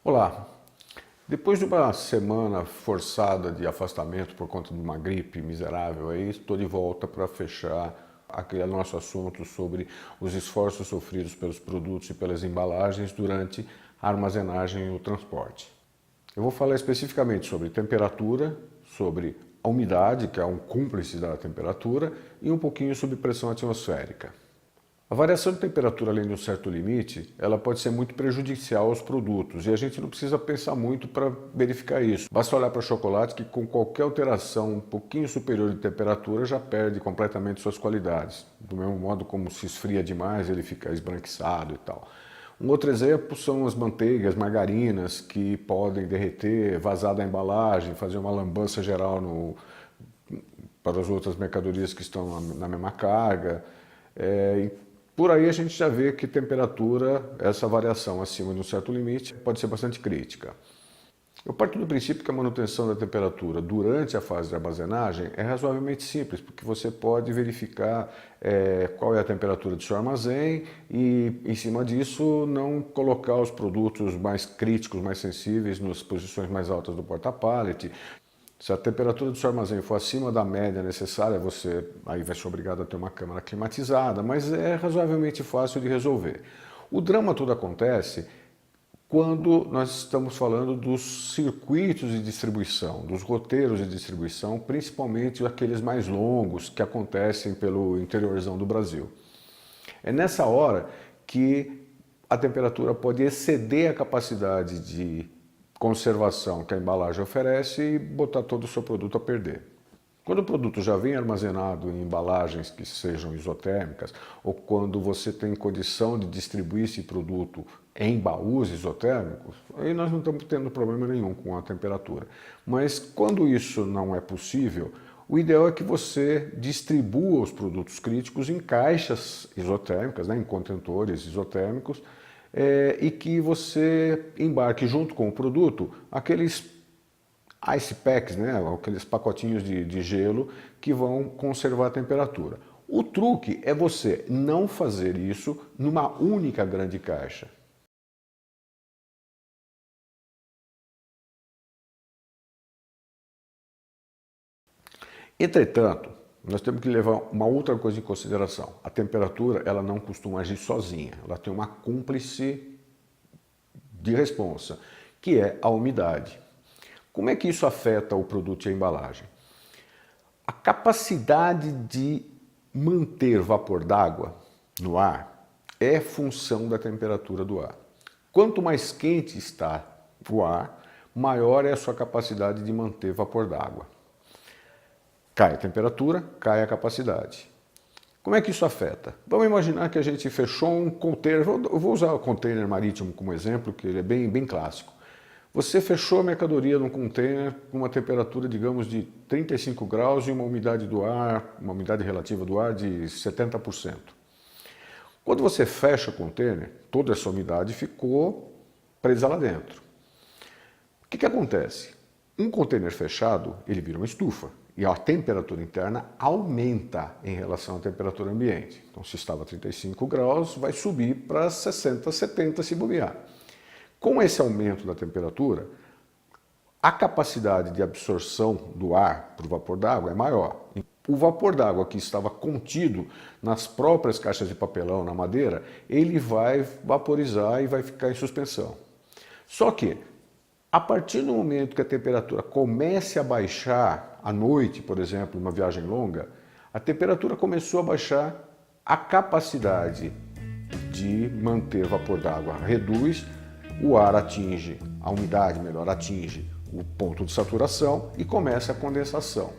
Olá! Depois de uma semana forçada de afastamento por conta de uma gripe miserável, aí estou de volta para fechar aquele nosso assunto sobre os esforços sofridos pelos produtos e pelas embalagens durante a armazenagem e o transporte. Eu vou falar especificamente sobre temperatura, sobre a umidade, que é um cúmplice da temperatura, e um pouquinho sobre pressão atmosférica. A variação de temperatura além de um certo limite, ela pode ser muito prejudicial aos produtos e a gente não precisa pensar muito para verificar isso. Basta olhar para o chocolate que com qualquer alteração um pouquinho superior de temperatura já perde completamente suas qualidades. Do mesmo modo como se esfria demais ele fica esbranquiçado e tal. Um outro exemplo são as manteigas, margarinas que podem derreter, vazar da embalagem, fazer uma lambança geral para as outras mercadorias que estão na mesma carga. Por aí a gente já vê que temperatura, essa variação acima de um certo limite, pode ser bastante crítica. Eu parto do princípio que a manutenção da temperatura durante a fase de armazenagem é razoavelmente simples, porque você pode verificar qual é a temperatura do seu armazém e, em cima disso, não colocar os produtos mais críticos, mais sensíveis nas posições mais altas do porta-pallet. Se a temperatura do seu armazém for acima da média necessária, você aí vai ser obrigado a ter uma câmara climatizada, mas é razoavelmente fácil de resolver. O drama todo acontece quando nós estamos falando dos circuitos de distribuição, dos roteiros de distribuição, principalmente aqueles mais longos que acontecem pelo interiorzão do Brasil. É nessa hora que a temperatura pode exceder a capacidade de conservação que a embalagem oferece e botar todo o seu produto a perder. Quando o produto já vem armazenado em embalagens que sejam isotérmicas, ou quando você tem condição de distribuir esse produto em baús isotérmicos, aí nós não estamos tendo problema nenhum com a temperatura. Mas quando isso não é possível, o ideal é que você distribua os produtos críticos em caixas isotérmicas, em contentores isotérmicos, e que você embarque junto com o produto aqueles ice packs, aqueles pacotinhos de gelo que vão conservar a temperatura. O truque é você não fazer isso numa única grande caixa. Entretanto, nós temos que levar uma outra coisa em consideração. A temperatura, ela não costuma agir sozinha, ela tem uma cúmplice de responsa, que é a umidade. Como é que isso afeta o produto e a embalagem? A capacidade de manter vapor d'água no ar é função da temperatura do ar. Quanto mais quente está o ar, maior é a sua capacidade de manter vapor d'água. Cai a temperatura, cai a capacidade. Como é que isso afeta? Vamos imaginar que a gente fechou um container, eu vou usar o container marítimo como exemplo, que ele é bem clássico. Você fechou a mercadoria num container com uma temperatura, digamos, de 35 graus e uma umidade do ar, uma umidade relativa do ar de 70%. Quando você fecha o container, toda essa umidade ficou presa lá dentro. O que acontece? Um container fechado, ele vira uma estufa e a temperatura interna aumenta em relação à temperatura ambiente. Então, se estava a 35 graus, vai subir para 60, 70 se bobear. Com esse aumento da temperatura, a capacidade de absorção do ar para o vapor d'água é maior. O vapor d'água que estava contido nas próprias caixas de papelão, na madeira, ele vai vaporizar e vai ficar em suspensão. Só que, a partir do momento que a temperatura comece a baixar à noite, por exemplo, numa viagem longa, a temperatura começou a baixar, a capacidade de manter vapor d'água reduz, o ar atinge, a umidade melhor atinge o ponto de saturação e começa a condensação.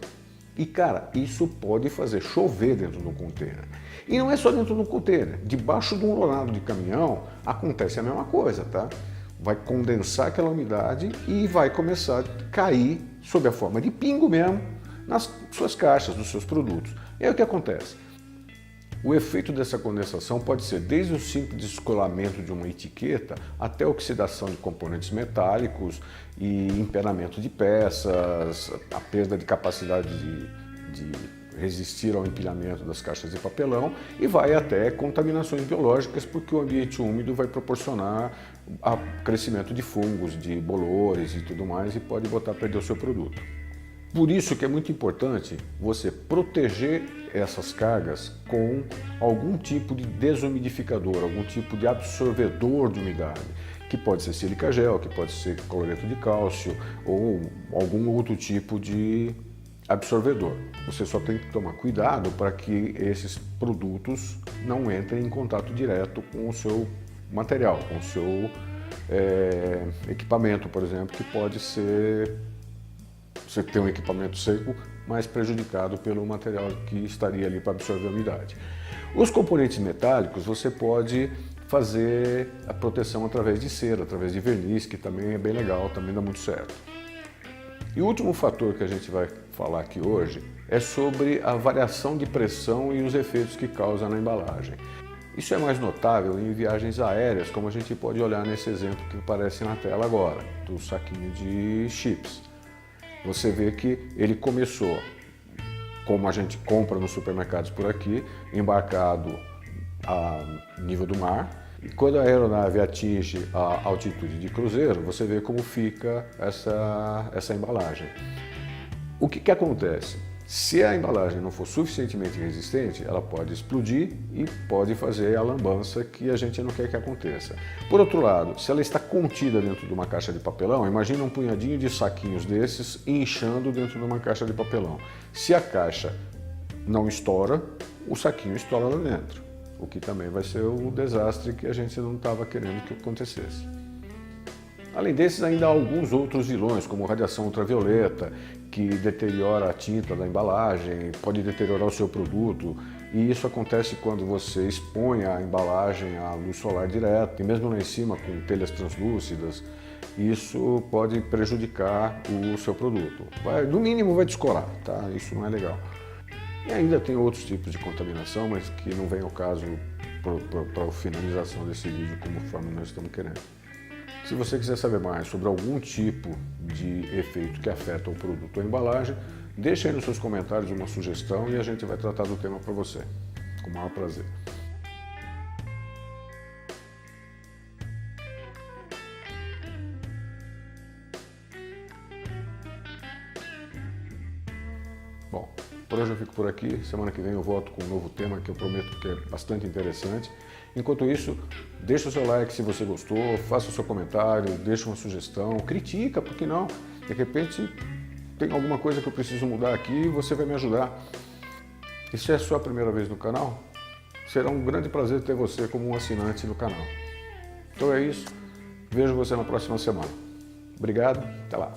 E cara, isso pode fazer chover dentro do container. E não é só dentro do container, debaixo de um lonado de caminhão acontece a mesma coisa, tá? Vai condensar aquela umidade e vai começar a cair sob a forma de pingo mesmo nas suas caixas, nos seus produtos. E aí o que acontece? O efeito dessa condensação pode ser desde o simples descolamento de uma etiqueta até a oxidação de componentes metálicos e empenamento de peças, a perda de capacidade de resistir ao empilhamento das caixas de papelão e vai até contaminações biológicas, porque o ambiente úmido vai proporcionar crescimento de fungos, de bolores e tudo mais, e pode botar a perder o seu produto. Por isso que é muito importante você proteger essas cargas com algum tipo de desumidificador, algum tipo de absorvedor de umidade, que pode ser sílica gel, que pode ser cloreto de cálcio ou algum outro tipo de absorvedor. Você só tem que tomar cuidado para que esses produtos não entrem em contato direto com o seu material, com o seu equipamento, por exemplo, que pode ser você ter um equipamento seco, mas prejudicado pelo material que estaria ali para absorver a umidade. Os componentes metálicos você pode fazer a proteção através de cera, através de verniz, que também é bem legal, também dá muito certo. E o último fator que a gente vai falar aqui hoje é sobre a variação de pressão e os efeitos que causa na embalagem. Isso é mais notável em viagens aéreas, como a gente pode olhar nesse exemplo que aparece na tela agora, do saquinho de chips. Você vê que ele começou, como a gente compra nos supermercados por aqui, embarcado a nível do mar. E quando a aeronave atinge a altitude de cruzeiro, você vê como fica essa embalagem. O que acontece? Se a embalagem não for suficientemente resistente, ela pode explodir e pode fazer a lambança que a gente não quer que aconteça. Por outro lado, se ela está contida dentro de uma caixa de papelão, imagina um punhadinho de saquinhos desses inchando dentro de uma caixa de papelão. Se a caixa não estoura, o saquinho estoura lá dentro, o que também vai ser o desastre que a gente não estava querendo que acontecesse. Além desses, ainda há alguns outros vilões, como radiação ultravioleta, que deteriora a tinta da embalagem, pode deteriorar o seu produto, e isso acontece quando você expõe a embalagem à luz solar direta, e mesmo lá em cima com telhas translúcidas, isso pode prejudicar o seu produto. No mínimo vai descorar, tá? Isso não é legal. E ainda tem outros tipos de contaminação, mas que não vem ao caso para a finalização desse vídeo conforme nós estamos querendo. Se você quiser saber mais sobre algum tipo de efeito que afeta o produto ou a embalagem, deixe aí nos seus comentários uma sugestão e a gente vai tratar do tema para você, com o maior prazer. Bom, por hoje eu fico por aqui. Semana que vem eu volto com um novo tema que eu prometo que é bastante interessante. Enquanto isso, deixa o seu like se você gostou, faça o seu comentário, deixa uma sugestão, critica, por que não? De repente tem alguma coisa que eu preciso mudar aqui e você vai me ajudar. E se é a sua primeira vez no canal, será um grande prazer ter você como um assinante no canal. Então é isso, vejo você na próxima semana. Obrigado, até lá.